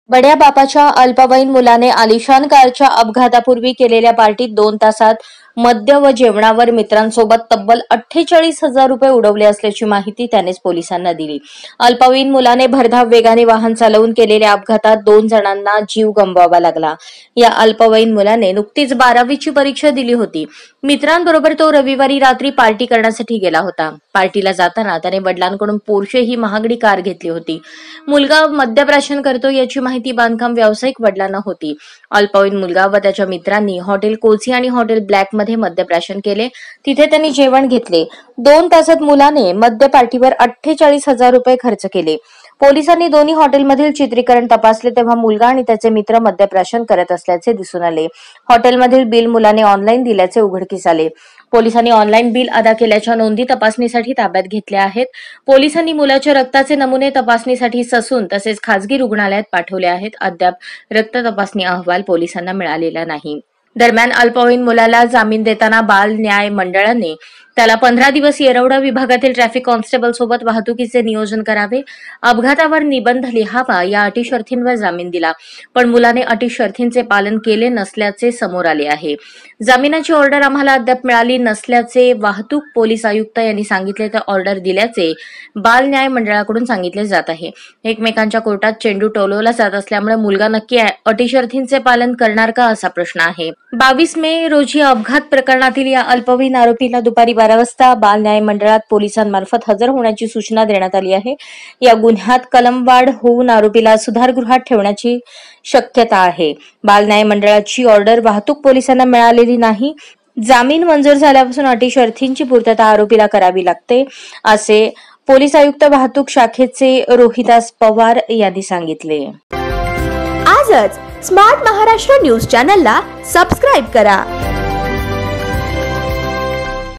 बड्या बापाच्या अल्पवयीन मुलाने आलिशान कारच्या अपघातापूर्वी केलेल्या पार्टीत 2 तासात मद्य व जेवणावर मित्रांसोबत तब्बल 48,000 रुपये उडवले असल्याची माहिती त्यानेच पोलिसांना दिली। अल्पवयीन मुलाने भरधाव वेगाने वाहन चालवून केलेल्या अपघातात 2 जणांना जीव गमवावा लागला। या अल्पवयीन मुलाने नुकतीच 12वीची परीक्षा दिली होती। मित्रांबरोबर तो रविवारी रात्री पार्टी करण्यासाठी गेला होता। पार्टीला जाताना त्याने वडिलांकडून पोर्शे ही महागडी कार घेतली होती। मुलगा मद्यप्राशन करतो याची माहिती बांधकाम व्यावसायिक वडिलांना होती। अल्पवयीन मुलगा व त्याच्या मित्रांनी हॉटेल कोची आणि हॉटेल ब्लॅक मध्ये मद्यप्राशन केले। तिथे त्यांनी जेवण घेतले। 2 तासात मुलाने मद्य पार्टीवर 48,000 रुपये खर्च केले। पोलिसांनी दोन्ही हॉटेलमधील चित्रीकरण तपासले तेव्हा मुलगा आणि त्याचे मित्र मद्यप्राशन करत असल्याचे दिसून आले। हॉटेलमधील बिल मुलाने ऑनलाईन दिल्याचे उघडकीस आले। पोलिसांनी ऑनलाईन बिल अदा केल्याच्या नोंदी तपासणीसाठी ताब्यात घेतल्या आहेत। पोलिसांनी मुलाच्या रक्ताचे नमुने तपासणीसाठी ससून तसेच खासगी रुग्णालयात पाठवले आहेत। अद्याप रक्त तपासणी अहवाल पोलिसांना मिळालेला नाही। दरम्यान अल्पवयीन मुलाला जामीन देताना बाल न्याय मंडळाने त्याला 15 दिवस येरवडा विभागातील ट्रॅफिक कॉन्स्टेबल सोबत वाहतुकीचे नियोजन करावे, अपघातावर निबंध लिहावा या अटी शर्थींवर जामीन दिला। पण मुलाने अटी शर्थींचे पालन केले नसल्याचे समोर आले आहे। जामिनाची ऑर्डर आम्हाला अद्याप मिळाली नसल्याचे वाहतूक पोलीस आयुक्त यांनी सांगितले तर ऑर्डर दिल्याचे बाल न्याय मंडळाकडून सांगितले जात आहे। एकमेकांच्या कोर्टात चेंडू टोलवला जात असल्यामुळे मुलगा नक्की अटी शर्थींचे पालन करणार का असा प्रश्न आहे। 22 मे रोजी अपघात प्रकरणातील या अल्पवयीन आरोपीला दुपारी 12 वाजता बाल न्याय मंडळात पोलिसांमार्फत हजर होण्याची सूचना देण्यात आली आहे। या गुन्ह्यात कलमवाढ होऊन आरोपीला सुधारगृहात ठेवण्याची शक्यता आहे। बाल न्याय मंडळाची ऑर्डर वाहतूक पोलिसांना मिळालेली नाही। जामीन मंजूर झाल्यापासून अटी शर्थींची पूर्तता आरोपीला करावी लागते असे पोलीस आयुक्त वाहतूक शाखेचे रोहिदास पवार यांनी सांगितले। आजच स्मार्ट महाराष्ट्र न्यूज चॅनलला सबस्क्राइब करा।